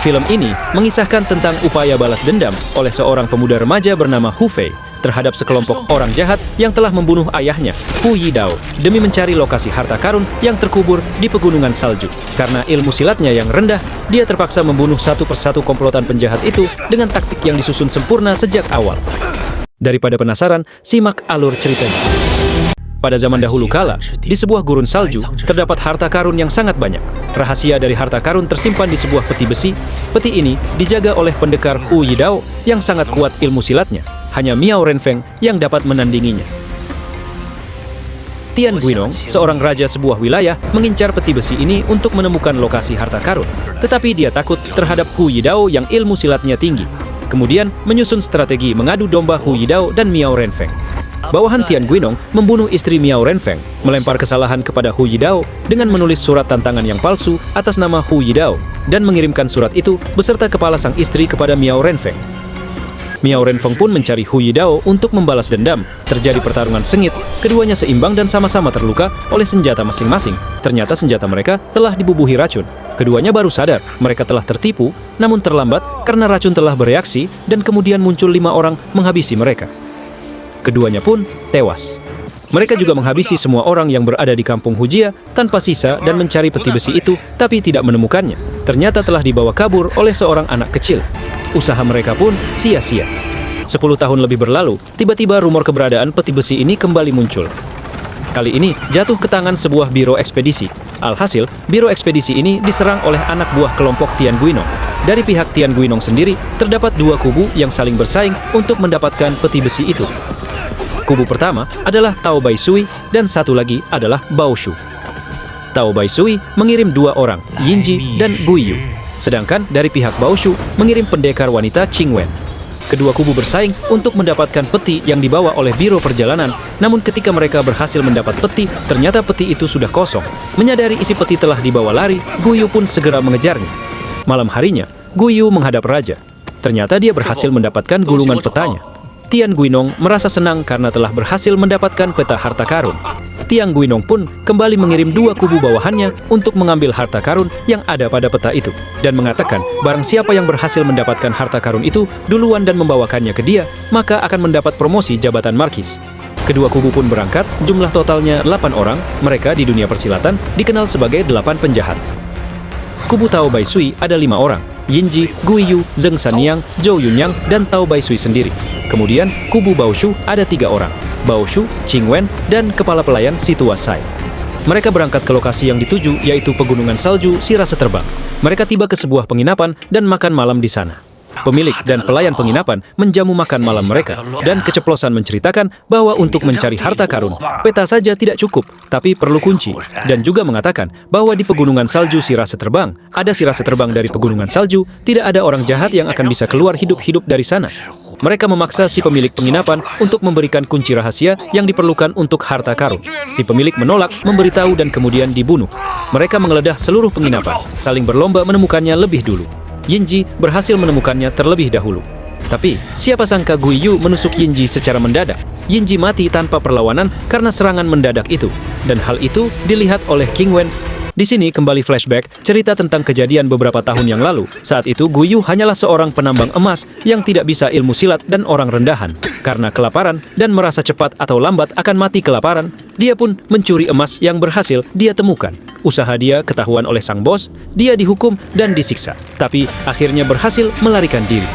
Film ini mengisahkan tentang upaya balas dendam oleh seorang pemuda remaja bernama Hu Fei terhadap sekelompok orang jahat yang telah membunuh ayahnya, Hu Yidao, demi mencari lokasi harta karun yang terkubur di pegunungan salju. Karena ilmu silatnya yang rendah, dia terpaksa membunuh satu persatu komplotan penjahat itu dengan taktik yang disusun sempurna sejak awal. Daripada penasaran, simak alur ceritanya. Pada zaman dahulu kala, di sebuah gurun salju, terdapat harta karun yang sangat banyak. Rahasia dari harta karun tersimpan di sebuah peti besi. Peti ini dijaga oleh pendekar Hu Yidao yang sangat kuat ilmu silatnya. Hanya Miao Renfeng yang dapat menandinginya. Tian Guinong, seorang raja sebuah wilayah, mengincar peti besi ini untuk menemukan lokasi harta karun. Tetapi dia takut terhadap Hu Yidao yang ilmu silatnya tinggi. Kemudian menyusun strategi mengadu domba Hu Yidao dan Miao Renfeng. Bawahan Tian Guinong membunuh istri Miao Renfeng, melempar kesalahan kepada Hu Yidao dengan menulis surat tantangan yang palsu atas nama Hu Yidao dan mengirimkan surat itu beserta kepala sang istri kepada Miao Renfeng. Miao Renfeng pun mencari Hu Yidao untuk membalas dendam. Terjadi pertarungan sengit, keduanya seimbang dan sama-sama terluka oleh senjata masing-masing. Ternyata senjata mereka telah dibubuhi racun. Keduanya baru sadar mereka telah tertipu, namun terlambat karena racun telah bereaksi dan kemudian muncul 5 orang menghabisi mereka. Keduanya pun tewas. Mereka juga menghabisi semua orang yang berada di kampung Hujia tanpa sisa dan mencari peti besi itu, tapi tidak menemukannya. Ternyata telah dibawa kabur oleh seorang anak kecil. Usaha mereka pun sia-sia. 10 tahun lebih berlalu, tiba-tiba rumor keberadaan peti besi ini kembali muncul. Kali ini jatuh ke tangan sebuah biro ekspedisi. Alhasil, biro ekspedisi ini diserang oleh anak buah kelompok Tian Guinong. Dari pihak Tian Guinong sendiri, terdapat 2 kubu yang saling bersaing untuk mendapatkan peti besi itu. Kubu pertama adalah Tao Bai Sui dan satu lagi adalah Bao Shu. Tao Bai Sui mengirim 2 orang, Yinji dan Guiyu. Sedangkan dari pihak Bao Shu mengirim pendekar wanita Qing Wen. Kedua kubu bersaing untuk mendapatkan peti yang dibawa oleh biro perjalanan. Namun ketika mereka berhasil mendapat peti, ternyata peti itu sudah kosong. Menyadari isi peti telah dibawa lari, Guiyu pun segera mengejarnya. Malam harinya, Guiyu menghadap raja. Ternyata dia berhasil mendapatkan gulungan petanya. Tian Guinong merasa senang karena telah berhasil mendapatkan peta harta karun. Tian Guinong pun kembali mengirim 2 kubu bawahannya untuk mengambil harta karun yang ada pada peta itu dan mengatakan barang siapa yang berhasil mendapatkan harta karun itu duluan dan membawakannya ke dia, maka akan mendapat promosi jabatan markis. Kedua kubu pun berangkat, jumlah totalnya 8 orang. Mereka di dunia persilatan dikenal sebagai 8 penjahat. Kubu Tao Bai Sui ada 5 orang, Yinji, Guiyu, Zheng Sanyang, Zhou Yunyang, dan Tao Bai Sui sendiri. Kemudian, kubu Bao Shu ada 3 orang, Bao Shu, Qing Wen, dan kepala pelayan Situa Sai. Mereka berangkat ke lokasi yang dituju, yaitu pegunungan salju Sirase Terbang. Mereka tiba ke sebuah penginapan dan makan malam di sana. Pemilik dan pelayan penginapan menjamu makan malam mereka, dan keceplosan menceritakan bahwa untuk mencari harta karun, peta saja tidak cukup, tapi perlu kunci, dan juga mengatakan bahwa di pegunungan salju Sirase Terbang, ada sirase terbang dari pegunungan salju, tidak ada orang jahat yang akan bisa keluar hidup-hidup dari sana. Mereka memaksa si pemilik penginapan untuk memberikan kunci rahasia yang diperlukan untuk harta karun. Si pemilik menolak, memberitahu dan kemudian dibunuh. Mereka menggeledah seluruh penginapan, saling berlomba menemukannya lebih dulu. Yinji berhasil menemukannya terlebih dahulu. Tapi, siapa sangka Guiyu menusuk Yinji secara mendadak. Yinji mati tanpa perlawanan karena serangan mendadak itu. Dan hal itu dilihat oleh Qing Wen. Di sini kembali flashback cerita tentang kejadian beberapa tahun yang lalu. Saat itu Guiyu hanyalah seorang penambang emas yang tidak bisa ilmu silat dan orang rendahan. Karena kelaparan dan merasa cepat atau lambat akan mati kelaparan, dia pun mencuri emas yang berhasil dia temukan. Usaha dia ketahuan oleh sang bos, dia dihukum dan disiksa. Tapi akhirnya berhasil melarikan diri.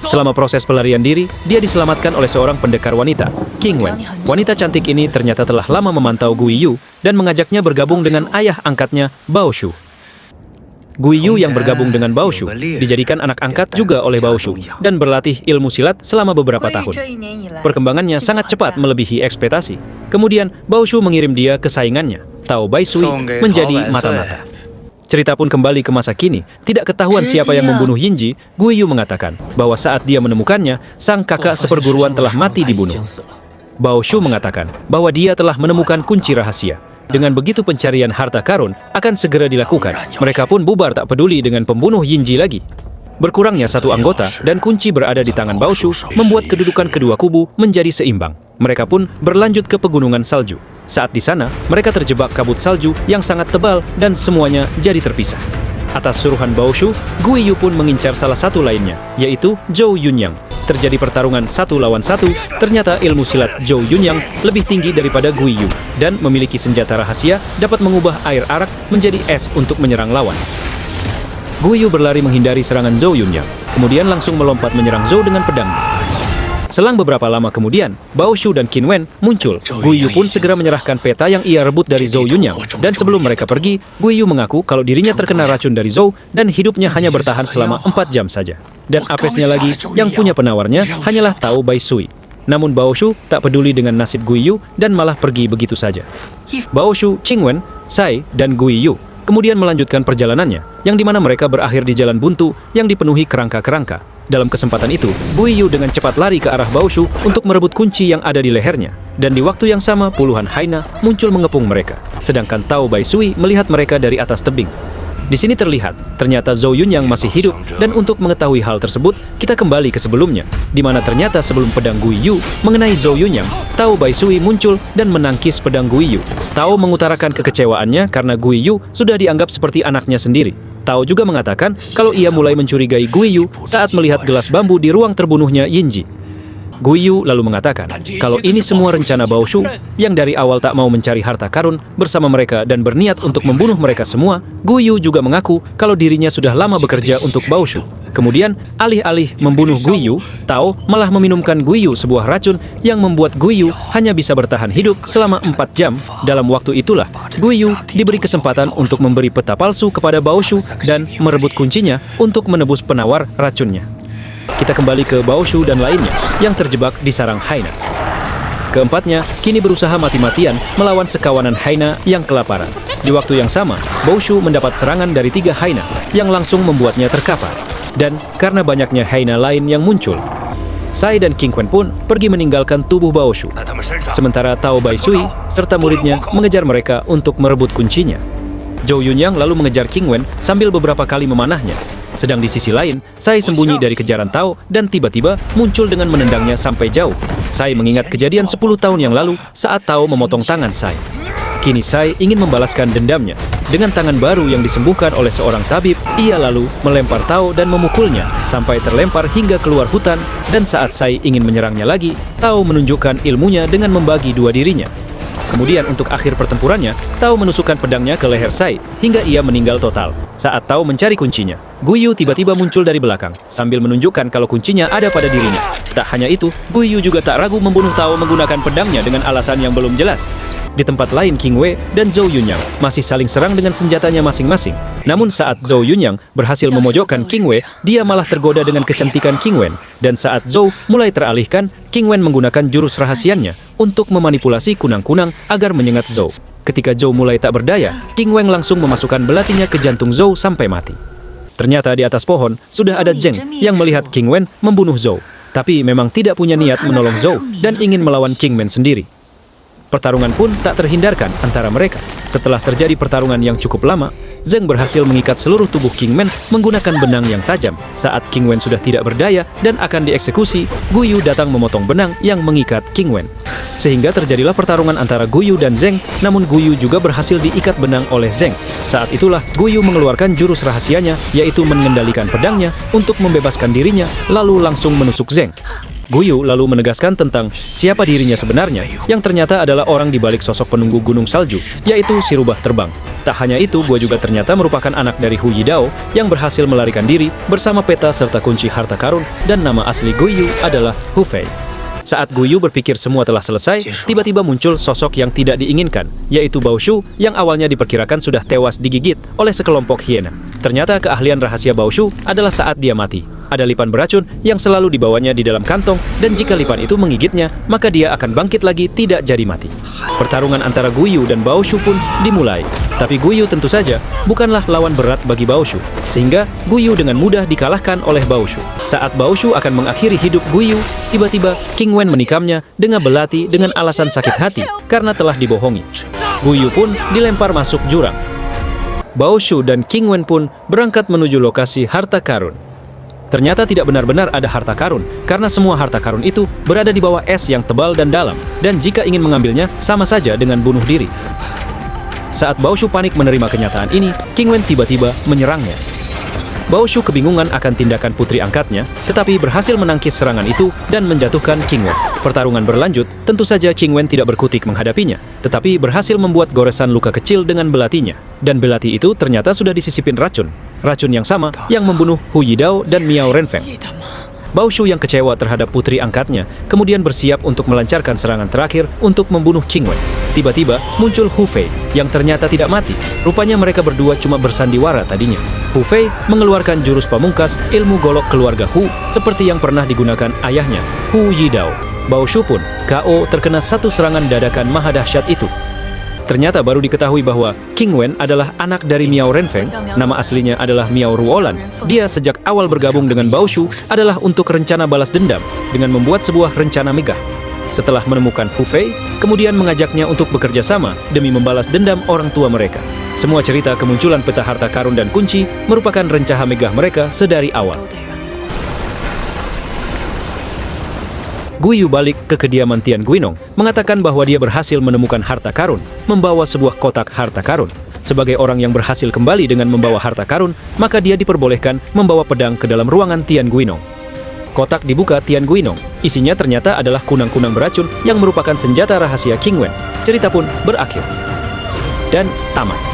Selama proses pelarian diri, dia diselamatkan oleh seorang pendekar wanita, Qing Wen. Wanita cantik ini ternyata telah lama memantau Guiyu dan mengajaknya bergabung dengan ayah angkatnya, Bao Shu. Guiyu yang bergabung dengan Bao Shu dijadikan anak angkat juga oleh Bao Shu dan berlatih ilmu silat selama beberapa tahun. Perkembangannya sangat cepat melebihi ekspektasi. Kemudian Bao Shu mengirim dia ke saingannya, Tao Bai Sui, menjadi mata-mata. Cerita pun kembali ke masa kini. Tidak ketahuan siapa yang membunuh Yinji, Guiyu mengatakan bahwa saat dia menemukannya, sang kakak seperguruan telah mati dibunuh. Bao Shu mengatakan bahwa dia telah menemukan kunci rahasia. Dengan begitu pencarian harta karun akan segera dilakukan. Mereka pun bubar tak peduli dengan pembunuh Yinji lagi. Berkurangnya 1 anggota dan kunci berada di tangan Bao Shu membuat kedudukan kedua kubu menjadi seimbang. Mereka pun berlanjut ke pegunungan salju. Saat di sana, mereka terjebak kabut salju yang sangat tebal dan semuanya jadi terpisah. Atas suruhan Baoshu, Guiyu pun mengincar salah satu lainnya, yaitu Zhou Yunyang. Terjadi pertarungan 1 lawan 1, ternyata ilmu silat Zhou Yunyang lebih tinggi daripada Guiyu dan memiliki senjata rahasia dapat mengubah air arak menjadi es untuk menyerang lawan. Guiyu berlari menghindari serangan Zhou Yunyang, kemudian langsung melompat menyerang Zhou dengan pedangnya. Selang beberapa lama kemudian, Baoshu dan Qin Wen muncul. Guiyu pun segera menyerahkan peta yang ia rebut dari Zhou Yunyang. Dan sebelum mereka pergi, Guiyu mengaku kalau dirinya terkena racun dari Zhou dan hidupnya hanya bertahan selama 4 jam saja. Dan apesnya lagi, yang punya penawarnya hanyalah Tao Bai Sui. Namun Baoshu tak peduli dengan nasib Guiyu dan malah pergi begitu saja. Baoshu, Qin Wen, Sai, dan Guiyu kemudian melanjutkan perjalanannya, yang dimana mereka berakhir di jalan buntu yang dipenuhi kerangka-kerangka. Dalam kesempatan itu, Guiyu dengan cepat lari ke arah Baoshu untuk merebut kunci yang ada di lehernya. Dan di waktu yang sama, puluhan Haina muncul mengepung mereka. Sedangkan Tao Bai Sui melihat mereka dari atas tebing. Di sini terlihat, ternyata Zhou Yunyang masih hidup, dan untuk mengetahui hal tersebut, kita kembali ke sebelumnya, di mana ternyata sebelum pedang Guiyu mengenai Zhou Yunyang, Tao Bai Sui muncul dan menangkis pedang Guiyu. Tao mengutarakan kekecewaannya karena Guiyu sudah dianggap seperti anaknya sendiri. Tao juga mengatakan kalau ia mulai mencurigai Guiyu saat melihat gelas bambu di ruang terbunuhnya Yinji. Guiyu lalu mengatakan kalau ini semua rencana Baoshu yang dari awal tak mau mencari harta karun bersama mereka dan berniat untuk membunuh mereka semua. Guiyu juga mengaku kalau dirinya sudah lama bekerja untuk Baoshu. Kemudian, alih-alih membunuh Guiyu, Tao malah meminumkan Guiyu sebuah racun yang membuat Guiyu hanya bisa bertahan hidup selama 4 jam. Dalam waktu itulah, Guiyu diberi kesempatan untuk memberi peta palsu kepada Baoshu dan merebut kuncinya untuk menebus penawar racunnya. Kita kembali ke Baoshu dan lainnya yang terjebak di sarang Haina. Keempatnya kini berusaha mati-matian melawan sekawanan Haina yang kelaparan. Di waktu yang sama, Baoshu mendapat serangan dari 3 Haina yang langsung membuatnya terkapar. Dan karena banyaknya Haina lain yang muncul, Sai dan Qin Wen pun pergi meninggalkan tubuh Baoshu. Sementara Tao Bai Sui serta muridnya mengejar mereka untuk merebut kuncinya. Zhou Yunyang lalu mengejar Qin Wen sambil beberapa kali memanahnya. Sedang di sisi lain, Sai sembunyi dari kejaran Tao dan tiba-tiba muncul dengan menendangnya sampai jauh. Sai mengingat kejadian 10 tahun yang lalu saat Tao memotong tangan Sai. Kini Sai ingin membalaskan dendamnya. Dengan tangan baru yang disembuhkan oleh seorang tabib, ia lalu melempar Tao dan memukulnya sampai terlempar hingga keluar hutan. Dan saat Sai ingin menyerangnya lagi, Tao menunjukkan ilmunya dengan membagi 2 dirinya. Kemudian untuk akhir pertempurannya, Tao menusukkan pedangnya ke leher Sai hingga ia meninggal total. Saat Tao mencari kuncinya, Guiyu tiba-tiba muncul dari belakang sambil menunjukkan kalau kuncinya ada pada dirinya. Tak hanya itu, Guiyu juga tak ragu membunuh Tao menggunakan pedangnya dengan alasan yang belum jelas. Di tempat lain, Qin Wei dan Zhou Yunyang masih saling serang dengan senjatanya masing-masing. Namun saat Zhou Yunyang berhasil memojokkan Qin Wei, dia malah tergoda dengan kecantikan Qin Wen. Dan saat Zhou mulai teralihkan, Qin Wen menggunakan jurus rahasianya untuk memanipulasi kunang-kunang agar menyengat Zhou. Ketika Zhou mulai tak berdaya, Qin Wen langsung memasukkan belatinya ke jantung Zhou sampai mati. Ternyata di atas pohon sudah ada Zheng yang melihat Qin Wen membunuh Zhou, tapi memang tidak punya niat menolong Zhou dan ingin melawan Qin Wen sendiri. Pertarungan pun tak terhindarkan antara mereka. Setelah terjadi pertarungan yang cukup lama, Zheng berhasil mengikat seluruh tubuh Qin Wen menggunakan benang yang tajam. Saat Qin Wen sudah tidak berdaya dan akan dieksekusi, Guiyu datang memotong benang yang mengikat Qin Wen. Sehingga terjadilah pertarungan antara Guiyu dan Zheng, namun Guiyu juga berhasil diikat benang oleh Zheng. Saat itulah Guiyu mengeluarkan jurus rahasianya, yaitu mengendalikan pedangnya untuk membebaskan dirinya, lalu langsung menusuk Zheng. Guiyu lalu menegaskan tentang siapa dirinya sebenarnya, yang ternyata adalah orang di balik sosok penunggu gunung salju, yaitu si rubah terbang. Tak hanya itu, gua juga ternyata merupakan anak dari Hu Yidao yang berhasil melarikan diri bersama peta serta kunci harta karun, dan nama asli Guiyu adalah Hu Fei. Saat Guiyu berpikir semua telah selesai, tiba-tiba muncul sosok yang tidak diinginkan, yaitu Baoshu yang awalnya diperkirakan sudah tewas digigit oleh sekelompok hiena. Ternyata keahlian rahasia Baoshu adalah saat dia mati. Ada lipan beracun yang selalu dibawanya di dalam kantong, dan jika lipan itu menggigitnya, maka dia akan bangkit lagi tidak jadi mati. Pertarungan antara Guiyu dan Baoshu pun dimulai. Tapi Guiyu tentu saja bukanlah lawan berat bagi Baoshu, sehingga Guiyu dengan mudah dikalahkan oleh Baoshu. Saat Baoshu akan mengakhiri hidup Guiyu, tiba-tiba Qin Wen menikamnya dengan belati dengan alasan sakit hati karena telah dibohongi. Guiyu pun dilempar masuk jurang. Baoshu dan Qin Wen pun berangkat menuju lokasi harta karun. Ternyata tidak benar-benar ada harta karun, karena semua harta karun itu berada di bawah es yang tebal dan dalam, dan jika ingin mengambilnya, sama saja dengan bunuh diri. Saat Baoshu panik menerima kenyataan ini, King Wen tiba-tiba menyerangnya. Baoshu kebingungan akan tindakan putri angkatnya, tetapi berhasil menangkis serangan itu dan menjatuhkan King Wen. Pertarungan berlanjut, tentu saja King Wen tidak berkutik menghadapinya, tetapi berhasil membuat goresan luka kecil dengan belatinya. Dan belati itu ternyata sudah disisipin racun. Racun yang sama yang membunuh Hu Yidao dan Miao Renfeng. Baoshu yang kecewa terhadap putri angkatnya kemudian bersiap untuk melancarkan serangan terakhir untuk membunuh King Wen. Tiba-tiba muncul Hu Fei yang ternyata tidak mati. Rupanya mereka berdua cuma bersandiwara tadinya. Hu Fei mengeluarkan jurus pamungkas ilmu golok keluarga Hu seperti yang pernah digunakan ayahnya, Hu Yidao. Baoshu pun KO terkena satu serangan dadakan maha dahsyat itu. Ternyata baru diketahui bahwa King Wen adalah anak dari Miao Renfeng. Nama aslinya adalah Miao Ruolan. Dia sejak awal bergabung dengan Baoshu adalah untuk rencana balas dendam dengan membuat sebuah rencana megah. Setelah menemukan Hu Fei, kemudian mengajaknya untuk bekerja sama demi membalas dendam orang tua mereka. Semua cerita kemunculan peta harta karun dan kunci merupakan rencana megah mereka sedari awal. Guiyu balik ke kediaman Tian Guinong, mengatakan bahwa dia berhasil menemukan harta karun, membawa sebuah kotak harta karun. Sebagai orang yang berhasil kembali dengan membawa harta karun, maka dia diperbolehkan membawa pedang ke dalam ruangan Tian Guinong. Kotak dibuka Tian Guinong, isinya ternyata adalah kunang-kunang beracun yang merupakan senjata rahasia King Wen. Cerita pun berakhir dan tamat.